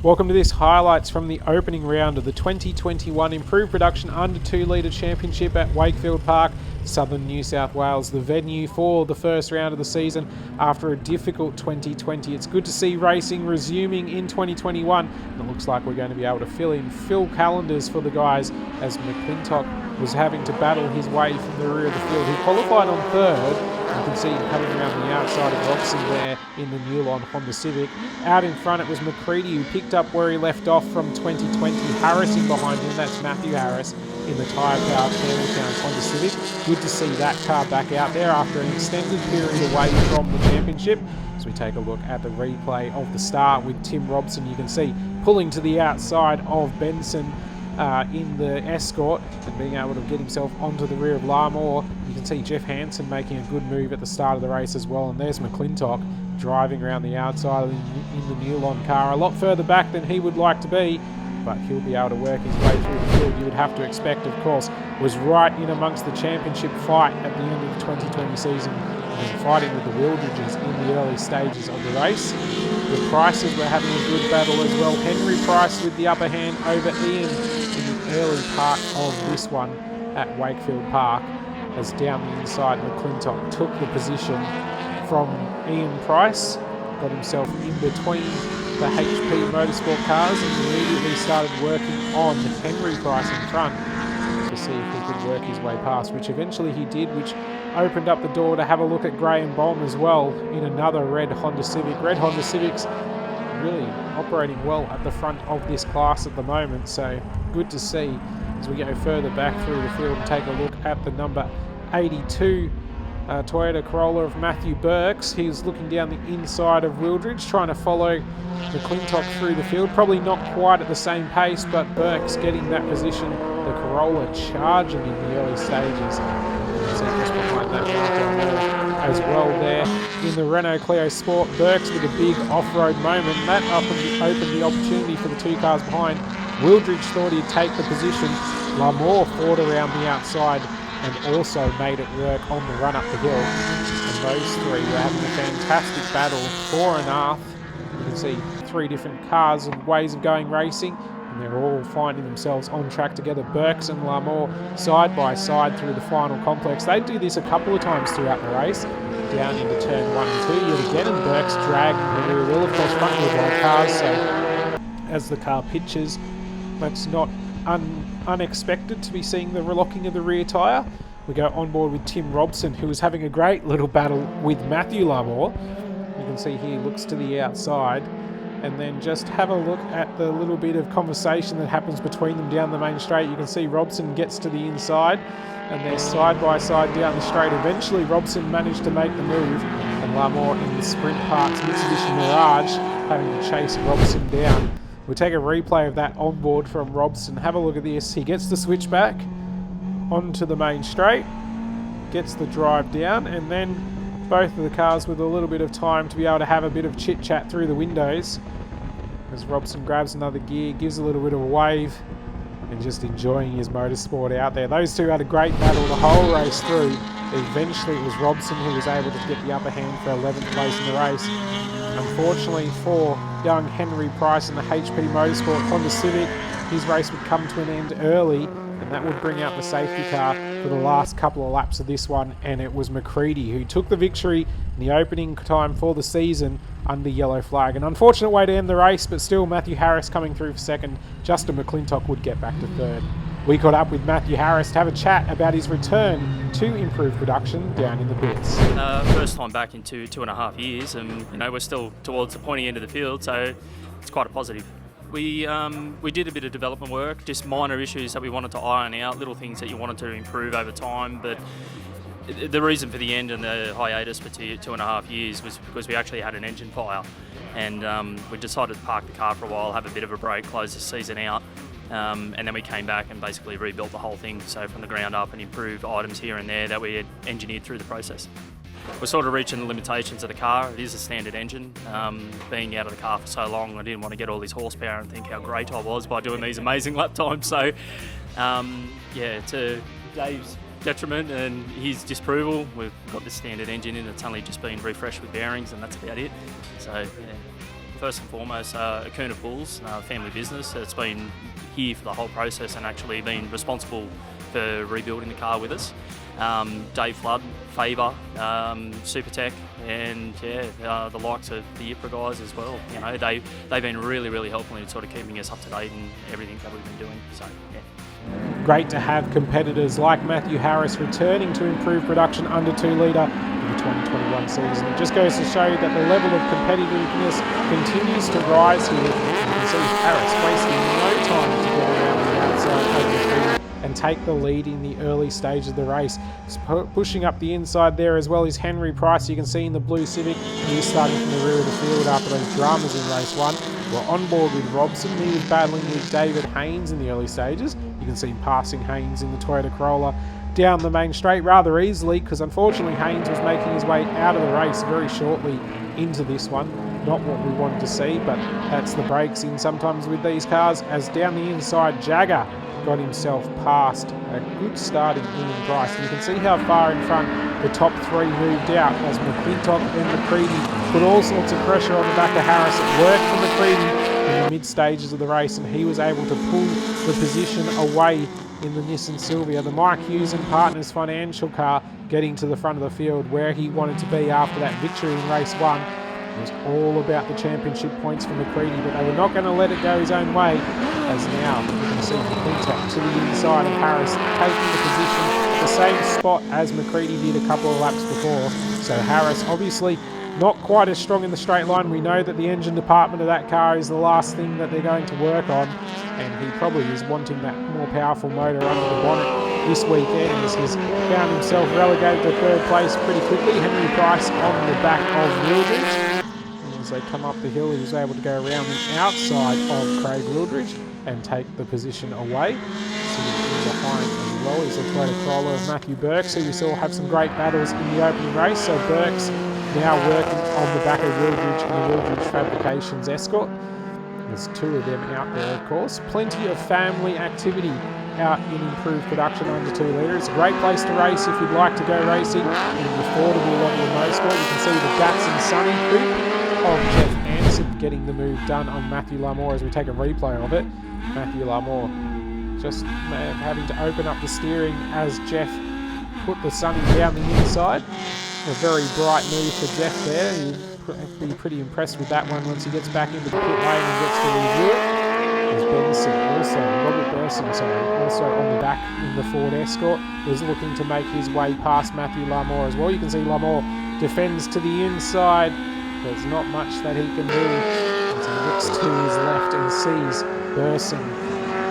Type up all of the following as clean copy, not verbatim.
Welcome to this highlights from the opening round of the 2021 Improved Production Under 2 Litre Championship at Wakefield Park, Southern New South Wales, the venue for the first round of the season after a difficult 2020. It's good to see racing resuming in 2021, and it looks like we're going to be able to fill in full calendars for the guys as McClintock was having to battle his way from the rear of the field. He qualified on third. You can see him coming around the outside of Robson there in the Newlon Honda Civic. Out in front it was McCready who picked up where he left off from 2020. Harris in behind him, that's Matthew Harris in the tyre-powered Campbelltown Honda Civic. Good to see that car back out there after an extended period away from the championship. As we take a look at the replay of the start with Tim Robson, you can see pulling to the outside of Benson in the Escort and being able to get himself onto the rear of Larmore. You can see Jeff Hansen making a good move at the start of the race as well, and there's McClintock driving around the outside in the Newlon car, a lot further back than he would like to be, but he'll be able to work his way through the field. You would have to expect, of course, was right in amongst the championship fight at the end of the 2020 season and fighting with the Wildridges in the early stages of the race. The Prices were having a good battle as well. Henry Price with the upper hand over Ian in the early part of this one at Wakefield Park, as down the inside McClintock took the position from Ian Price, got himself in between the HP Motorsport cars and immediately started working on Henry Price in front to see if he could work his way past, which eventually he did, which opened up the door to have a look at Graham Bolm as well in another red Honda Civic. Red Honda Civics really operating well at the front of this class at the moment, so good to see as we go further back through the field and take a look at the number 82 Toyota Corolla of Matthew Burks. He's looking down the inside of Wildridge, trying to follow McClintock through the field. Probably not quite at the same pace, but Burks getting that position. The Corolla charging in the early stages. So just behind that Marco as well there in the Renault Clio Sport. Burks with a big off-road moment. That opened the opportunity for the two cars behind. Wildridge thought he'd take the position. Larmore fought around the outside and also made it work on the run up the hill. And those three were having a fantastic battle, fore and aft. You can see three different cars and ways of going racing, and they're all finding themselves on track together. Burks and Larmore side by side through the final complex. They do this a couple of times throughout the race, down into turn 1 and 2 yet again, and Burks dragging the rear wheel, of course, front wheel drive cars, so as the car pitches, that's not unexpected to be seeing the relocking of the rear tyre. We go on board with Tim Robson, who was having a great little battle with Matthew Larmore. You can see he looks to the outside, and then just have a look at the little bit of conversation that happens between them down the main straight. You can see Robson gets to the inside, and they're side by side down the straight. Eventually Robson managed to make the move, and Larmore in the Sprint Parts Mitsubishi Mirage having to chase Robson down. We'll take a replay of that on board from Robson. Have a look at this. He gets the switchback onto the main straight, gets the drive down, and then both of the cars with a little bit of time to be able to have a bit of chit chat through the windows as Robson grabs another gear, gives a little bit of a wave, and just enjoying his motorsport out there. Those two had a great battle the whole race through. Eventually it was Robson who was able to get the upper hand for 11th place in the race. Unfortunately for young Henry Price in the HP Motorsport Honda Civic, his race would come to an end early, and that would bring out the safety car for the last couple of laps of this one, and it was McCready who took the victory in the opening time for the season under yellow flag. An unfortunate way to end the race, but still Matthew Harris coming through for second. Justin McClintock would get back to third. We caught up with Matthew Harris to have a chat about his return to Improved Production down in the pits. First time back in two and a half years, and we're still towards the pointy end of the field, so it's quite a positive. We did a bit of development work, just minor issues that we wanted to iron out, little things that you wanted to improve over time, but the reason for the end and the hiatus for two and a half years was because we actually had an engine fire, and we decided to park the car for a while, have a bit of a break, close the season out. And then we came back and basically rebuilt the whole thing, so from the ground up, and improved items here and there that we had engineered through the process. We're sort of reaching the limitations of the car. It is a standard engine. Being out of the car for so long, I didn't want to get all this horsepower and think how great I was by doing these amazing lap times. So, to Dave's detriment and his disapproval, we've got this standard engine in. It's only just been refreshed with bearings, and that's about it. So, yeah. first and foremost, Akuna Pools, family business. It's been here for the whole process and actually been responsible for rebuilding the car with us. Dave Flood, Faber, Supertech, and the likes of the IPRA guys as well. You know, they've been really helpful in sort of keeping us up to date in everything that we've been doing. So yeah. Great to have competitors like Matthew Harris returning to Improved Production under 2 litre in the 2021 season. It just goes to show that the level of competitiveness continues to rise here. You can see Harris wasting no time to get around the outside over the field and take the lead in the early stage of the race. Pushing up the inside there as well is Henry Price. You can see in the blue Civic, he's starting from the rear of the field after those dramas in race 1. We're on board with Robson. He was battling with David Haynes in the early stages. You can see him passing Haynes in the Toyota Corolla down the main straight rather easily, because unfortunately Haynes was making his way out of the race very shortly into this one. Not what we wanted to see, but that's the breaks in sometimes with these cars. As down the inside, Jagger got himself past a good starting Ian Price. And you can see how far in front the top 3 moved out as McClintock and McCready put all sorts of pressure on the back of Harris. It worked for McCready in the mid stages of the race, and he was able to pull the position away in the Nissan Silvia. The Mike Hughes and Partners financial car getting to the front of the field where he wanted to be after that victory in race 1. It was all about the championship points for McCready, but they were not going to let it go his own way, as now you can see McClintock to the inside of Harris, taking the position, the same spot as McCready did a couple of laps before. So Harris obviously not quite as strong in the straight line. We know that the engine department of that car is the last thing that they're going to work on, and he probably is wanting that more powerful motor under the bonnet this weekend, as he's found himself relegated to 3rd place pretty quickly. Henry Price on the back of Wildridge. As they come up the hill, he was able to go around the outside of Craig Wildridge and take the position away. Sitting behind as well is the Toyota Corolla of Matthew Burks, who we saw have some great battles in the opening race. So Burks now working on the back of Wildridge in the Wildridge Fabrications Escort. There's 2 of them out there, of course. Plenty of family activity out in Improved Production under 2 litre. It's a great place to race if you'd like to go racing in an affordable level of motorsport. You can see the Datsun Sunny coupe of Jeff Anson getting the move done on Matthew Larmour as we take a replay of it. Matthew Larmour just having to open up the steering as Jeff put the Sunny down the inside. A very bright move for Jeff there. He'll be pretty impressed with that one once he gets back into the pit lane and gets to review it. There's Robert Burson, also on the back in the Ford Escort, is looking to make his way past Matthew Larmour as well. You can see Larmour defends to the inside. There's not much that he can do as he looks to his left and sees Burson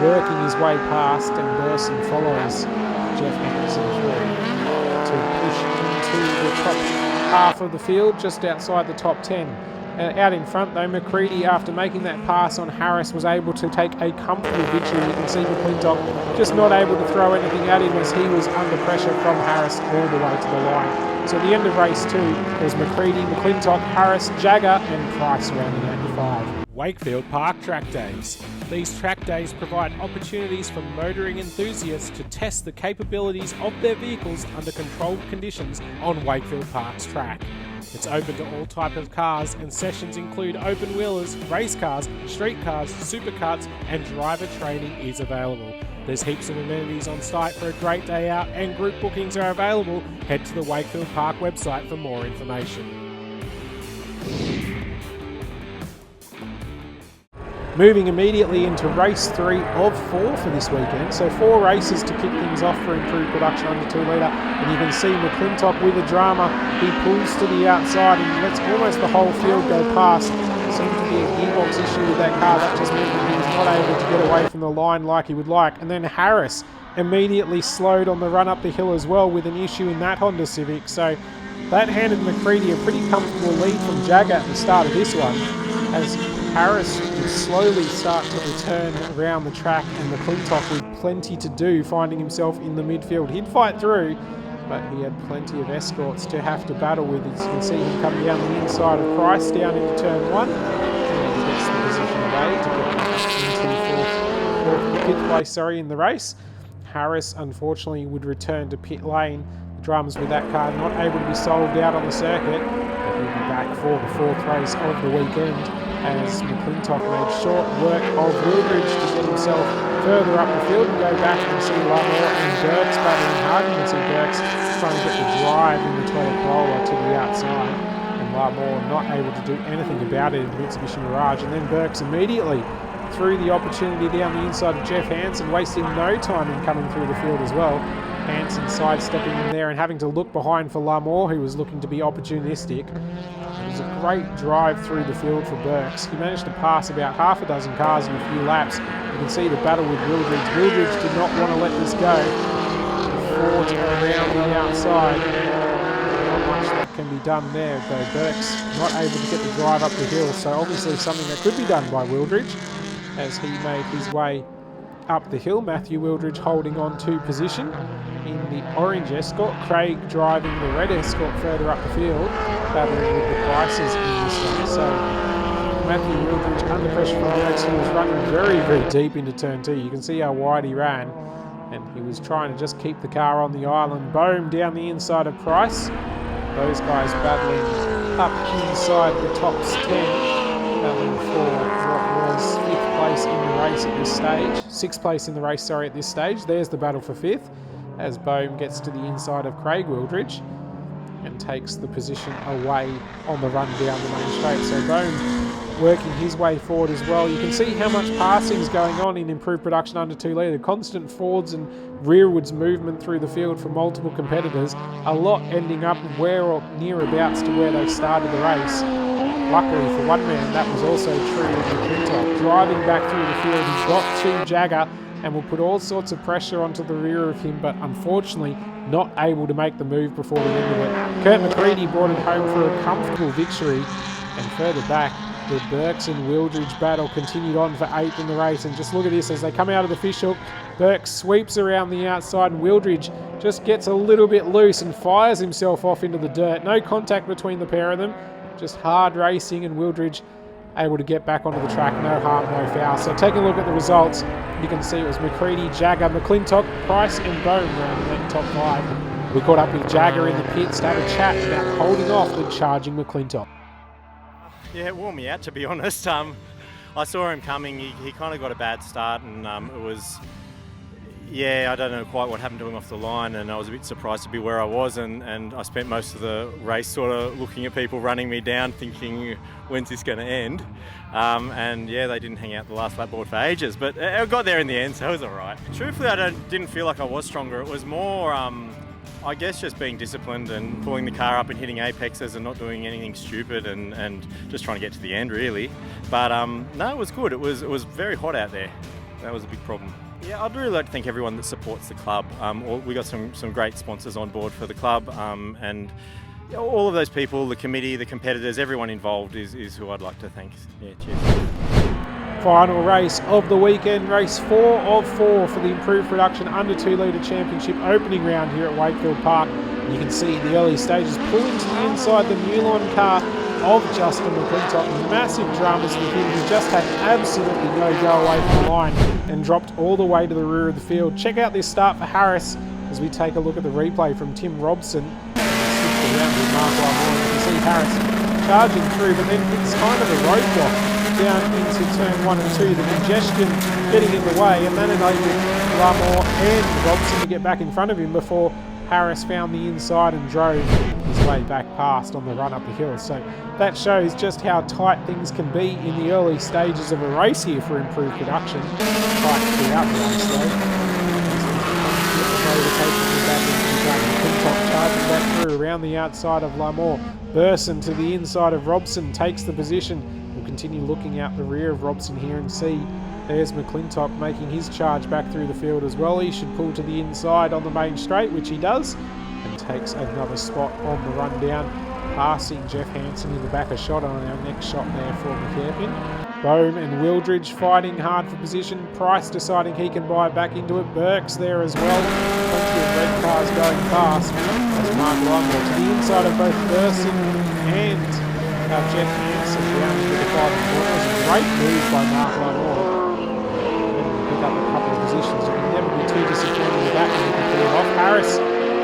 working his way past, and Burson follows Jeff Anderson to push into the top half of the field, just outside the top 10. Out in front though, McCready, after making that pass on Harris, was able to take a comfortable victory. You can see McClintock just not able to throw anything at him as he was under pressure from Harris all the way to the line. So at the end of race 2, there's McCready, McClintock, Harris, Jagger and Price rounding out the 5. Wakefield Park Track Days. These track days provide opportunities for motoring enthusiasts to test the capabilities of their vehicles under controlled conditions on Wakefield Park's track. It's open to all types of cars, and sessions include open wheelers, race cars, street cars, supercarts, and driver training is available. There's heaps of amenities on site for a great day out, and group bookings are available. Head to the Wakefield Park website for more information. Moving immediately into race 3 of 4 for this weekend. So 4 races to kick things off for Improved Production under 2 litre. And you can see McClintock with a drama. He pulls to the outside and lets almost the whole field go past. Seemed to be a gearbox issue with that car. That just meant that he was not able to get away from the line like he would like. And then Harris immediately slowed on the run up the hill as well with an issue in that Honda Civic. So that handed McCready a pretty comfortable lead from Jagger at the start of this one, as Harris would slowly start to return around the track, and McClintock with plenty to do, finding himself in the midfield. He'd fight through, but he had plenty of escorts to have to battle with. As you can see him come down the inside of Price down into turn 1, and he gets the position away to get into fifth place in the race. Harris unfortunately would return to pit lane. The dramas with that car not able to be solved out on the circuit, but he'll be back for the 4th race of the weekend. as McClintock made short work of Wildridge to get himself further up the field and go back and see Larmore and Burks battling hard. You can see Burks trying to get the drive in the Toyota Corolla to the outside, and Larmore not able to do anything about it in Mitsubishi Mirage. And then Burks immediately threw the opportunity down the inside of Jeff Hansen, wasting no time in coming through the field as well. Hansen sidestepping in there and having to look behind for Larmore, who was looking to be opportunistic. It was a great drive through the field for Burks. He managed to pass about half a dozen cars in a few laps. You can see the battle with Wildridge. Wildridge did not want to let this go. Fought around the outside. Not much that can be done there, though. Burks not able to get the drive up the hill, so obviously something that could be done by Wildridge as he made his way up the hill. Matthew Wildridge holding on to position in the orange Escort. Craig driving the red Escort further up the field, battling with the Prices in this one. So Matthew Wildridge under pressure from Burks. He was running very, very deep into turn 2. You can see how wide he ran, and he was trying to just keep the car on the island. Bohm down the inside of Price. Those guys battling up inside the tops 10, battling for what was 5th place in the race at this stage. 6th place in the race, sorry, at this stage. There's the battle for 5th as Bohm gets to the inside of Craig Wildridge and takes the position away on the run down the main straight. So Bohm working his way forward as well. You can see how much passing is going on in Improved Production under 2 litre. Constant forwards and rearwards movement through the field for multiple competitors. A lot ending up where or nearabouts to where they started the race. Luckily for one man, that was also true of McClintock. Driving back through the field, he's got to Jagger and will put all sorts of pressure onto the rear of him, but unfortunately not able to make the move before the end of it. Kurt McCready brought it home for a comfortable victory, and further back, the Burks and Wildridge battle continued on for 8th in the race. And just look at this as they come out of the fishhook. Burks sweeps around the outside and Wildridge just gets a little bit loose and fires himself off into the dirt. No contact between the pair of them, just hard racing, and Wildridge able to get back onto the track. No harm, no foul. So taking a look at the results, you can see it was McCready, Jagger, McClintock, Price and Bohm rounding that top 5. We caught up with Jagger in the pits to have a chat about holding off the charging McClintock. Yeah, it wore me out, to be honest. I saw him coming. He kind of got a bad start, and it was, yeah, I don't know quite what happened to him off the line, and I was a bit surprised to be where I was, and I spent most of the race sort of looking at people running me down, thinking, when's this going to end? And yeah, they didn't hang out the last lap board for ages, but I got there in the end, so it was all right. Truthfully, I didn't feel like I was stronger. It was more, I guess, just being disciplined and pulling the car up and hitting apexes and not doing anything stupid, and just trying to get to the end, really. But no, it was good. It was very hot out there. That was a big problem. Yeah, I'd really like to thank everyone that supports the club. We got some great sponsors on board for the club, and all of those people, the committee, the competitors, everyone involved is who I'd like to thank. Yeah, cheers. Final race of the weekend, race 4 of 4 for the Improved Production under 2 litre Championship opening round here at Wakefield Park. You can see in the early stages pulling to the inside the Newlawn car of Justin McClintock. Massive dramas for him. He just had absolutely no go away from the line and dropped all the way to the rear of the field. Check out this start for Harris as we take a look at the replay from Tim Robson. Around with Mark Larmore. You can see Harris charging through, but then it's kind of a roadblock down into turn 1 and 2. The congestion getting in the way, and that enabled Larmore and Robson to get back in front of him before Harris found the inside and drove his way back past on the run up the hill. So that shows just how tight things can be in the early stages of a race here for Improved Production. Tight throughout the race though. Charging back through around the outside of Larmore. Burson to the inside of Robson takes the position. We'll continue looking out the rear of Robson here and see there's McClintock making his charge back through the field as well. He should pull to the inside on the main straight, which he does, and takes another spot on the run down, passing Jeff Hansen in the back a shot on our next shot there for the hairpin. Bohm and Wildridge fighting hard for position. Price deciding he can buy back into it. Burks there as well. Plenty of red cars going past. As Mark Larmore to the inside of both Burson and Jeff Hansen down into the 5 and 4. It was a great move by Mark Larmore. Pick up a couple of positions. You can never be too disappointed with that when you can pull it off. Harris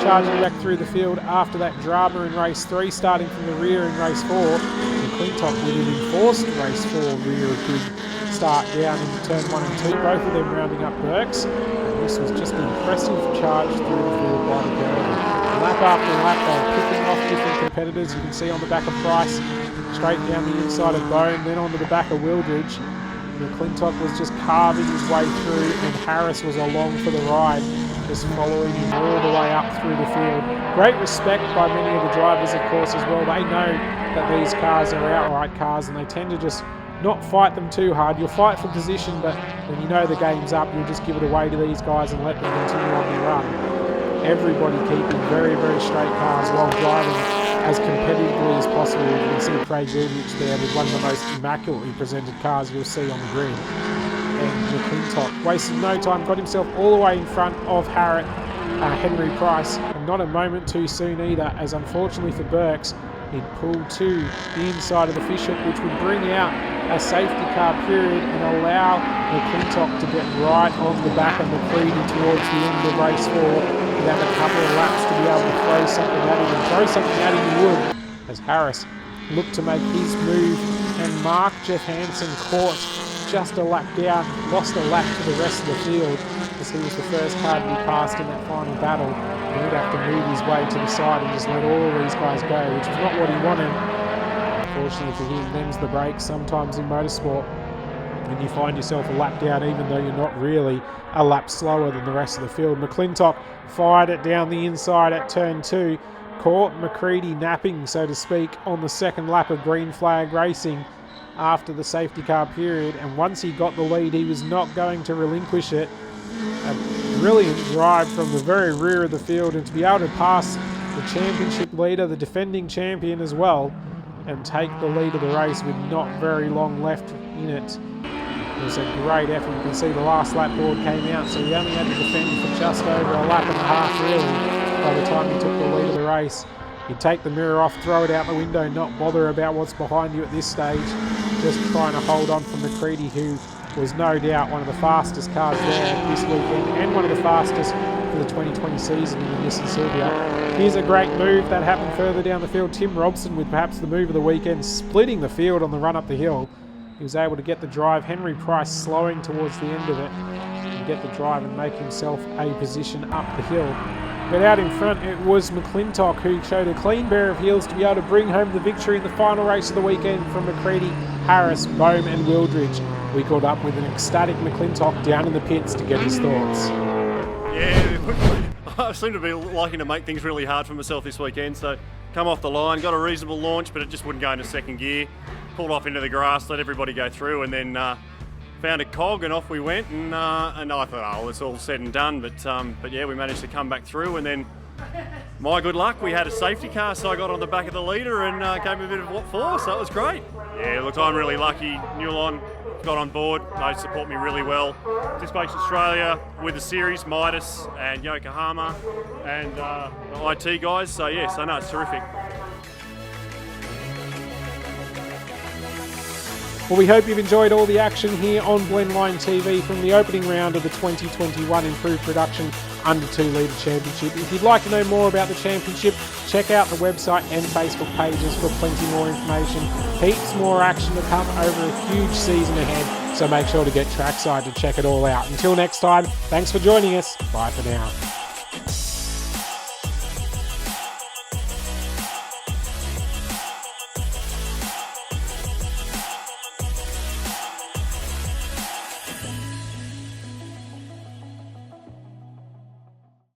charging back through the field after that drama in race 3, starting from the rear in race 4. McClintock with an enforced race 4 rear a good start down into turn 1 and 2, both of them rounding up Burks. And this was just an impressive charge through the field by the girl. Lap after lap, they were picking off different competitors. You can see on the back of Price, straight down the inside of Bone, then onto the back of Wildridge. McClintock was just carving his way through, and Harris was along for the ride, just following him all the way up through the field. Great respect by many of the drivers, of course, as well. They know that these cars are outright cars, and they tend to just not fight them too hard. You'll fight for position, but when you know the game's up, you'll just give it away to these guys and let them continue on their run. Everybody keeping very, very straight cars while driving as competitively as possible. You can see Craig Wildridge there with one of the most immaculately presented cars you'll see on the grid. And McClintock wasted no time, got himself all the way in front of Henry Price, and not a moment too soon either, as unfortunately for Burks, he'd pulled to the inside of the fishhook, which would bring out a safety car period and allow McClintock to get right on the back of McCready towards the end of race 4. He'd have a couple of laps to be able to throw something at him, and throw something at him he would, as Harris looked to make his move, and Mark Jeff Hansen caught just a lap down, lost a lap to the rest of the field, as he was the first car to be passed in that final battle. And he'd have to move his way to the side and just let all of these guys go, which was not what he wanted. Unfortunately for him, them's the breaks sometimes in motorsport, and you find yourself a lap down even though you're not really a lap slower than the rest of the field. McClintock fired it down the inside at turn 2, caught McCready napping, so to speak, on the second lap of green flag racing after the safety car period, and once he got the lead, he was not going to relinquish it. A brilliant drive from the very rear of the field, and to be able to pass the championship leader, the defending champion as well, and take the lead of the race with not very long left in it. It was a great effort. You can see the last lap board came out, so he only had to defend for just over a lap and a half really by the time he took the lead of the race. You'd take the mirror off, throw it out the window, not bother about what's behind you at this stage, just trying to hold on from McCready, who was no doubt one of the fastest cars there this weekend and one of the fastest for the 2020 season in the Nissan Silvia. Here's a great move that happened further down the field. Tim Robson with perhaps the move of the weekend, splitting the field on the run up the hill. He was able to get the drive. Henry Price slowing towards the end of it and get the drive and make himself a position up the hill. But out in front, it was McClintock who showed a clean pair of heels to be able to bring home the victory in the final race of the weekend from McCready, Harris, Bohm and Wildridge. We caught up with an ecstatic McClintock down in the pits to get his thoughts. Yeah, I seem to be liking to make things really hard for myself this weekend, so come off the line, got a reasonable launch, but it just wouldn't go into second gear. Pulled off into the grass, let everybody go through, and then found a cog and off we went, and I thought, oh, it's all said and done, but yeah, we managed to come back through, and then my good luck, we had a safety car, so I got on the back of the leader and gave me a bit of what for, so it was great. Yeah, look, I'm really lucky. Newlon got on board, they support me really well. Disc Brakes Australia with the series, Midas and Yokohama, and the IT guys, so yeah, so no, it's terrific. Well, we hope you've enjoyed all the action here on Blendline TV from the opening round of the 2021 Improved Production Under 2 Litre Championship. If you'd like to know more about the championship, check out the website and Facebook pages for plenty more information. Heaps more action to come over a huge season ahead, so make sure to get trackside to check it all out. Until next time, thanks for joining us. Bye for now.